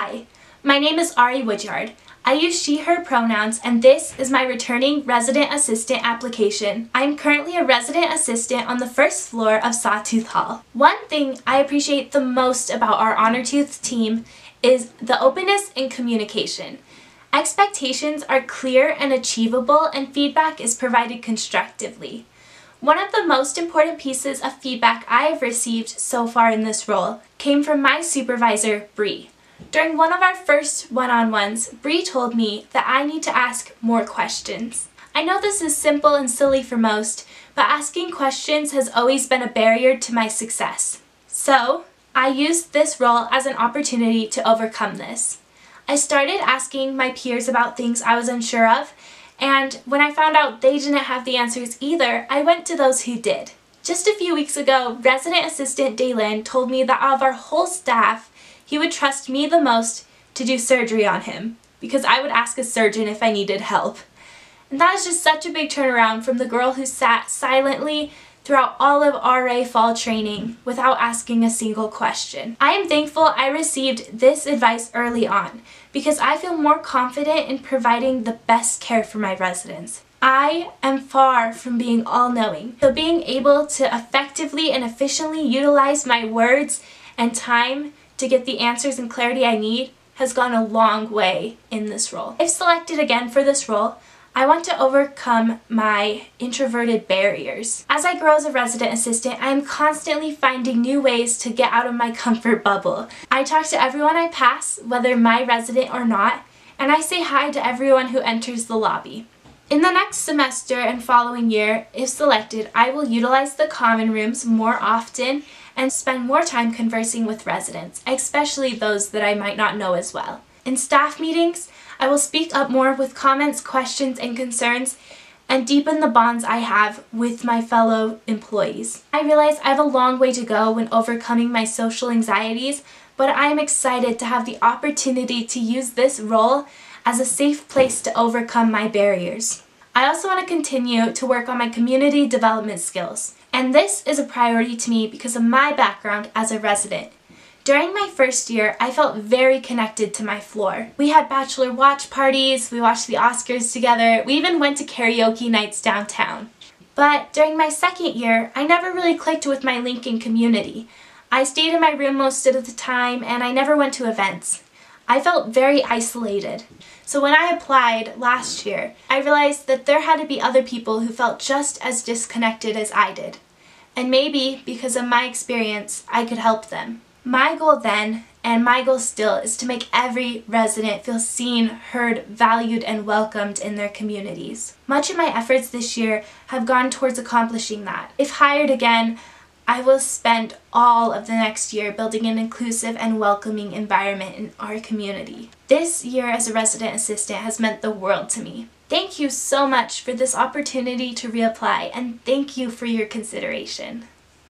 Hi, my name is Ary Woodyard. I use she, her pronouns, and this is my returning resident assistant application. I'm currently a resident assistant on the first floor of Sawtooth Hall. One thing I appreciate the most about our Honor Tooth team is the openness and communication. Expectations are clear and achievable, and feedback is provided constructively. One of the most important pieces of feedback I have received so far in this role came from my supervisor, Bree. During one of our first one-on-ones, Bree told me that I need to ask more questions. I know this is simple and silly for most, but asking questions has always been a barrier to my success. So, I used this role as an opportunity to overcome this. I started asking my peers about things I was unsure of, and when I found out they didn't have the answers either, I went to those who did. Just a few weeks ago, resident assistant Dalen told me that out of our whole staff, he would trust me the most to do surgery on him, because I would ask a surgeon if I needed help. And that is just such a big turnaround from the girl who sat silently throughout all of RA fall training without asking a single question. I am thankful I received this advice early on, because I feel more confident in providing the best care for my residents. I am far from being all-knowing, so being able to effectively and efficiently utilize my words and time to get the answers and clarity I need has gone a long way in this role. If selected again for this role, I want to overcome my introverted barriers. As I grow as a resident assistant, I am constantly finding new ways to get out of my comfort bubble. I talk to everyone I pass, whether my resident or not, and I say hi to everyone who enters the lobby. In the next semester and following year, if selected, I will utilize the common rooms more often and spend more time conversing with residents, especially those that I might not know as well. In staff meetings, I will speak up more with comments, questions, and concerns, and deepen the bonds I have with my fellow employees. I realize I have a long way to go when overcoming my social anxieties, but I am excited to have the opportunity to use this role as a safe place to overcome my barriers. I also want to continue to work on my community development skills, and this is a priority to me because of my background as a resident. During my first year, I felt very connected to my floor. We had bachelor watch parties, we watched the Oscars together, we even went to karaoke nights downtown. But during my second year, I never really clicked with my Lincoln community. I stayed in my room most of the time, and I never went to events. I felt very isolated. So when I applied last year, I realized that there had to be other people who felt just as disconnected as I did. And maybe, because of my experience, I could help them. My goal then, and my goal still, is to make every resident feel seen, heard, valued, and welcomed in their communities. Much of my efforts this year have gone towards accomplishing that. If hired again, I will spend all of the next year building an inclusive and welcoming environment in our community. This year as a resident assistant has meant the world to me. Thank you so much for this opportunity to reapply, and thank you for your consideration.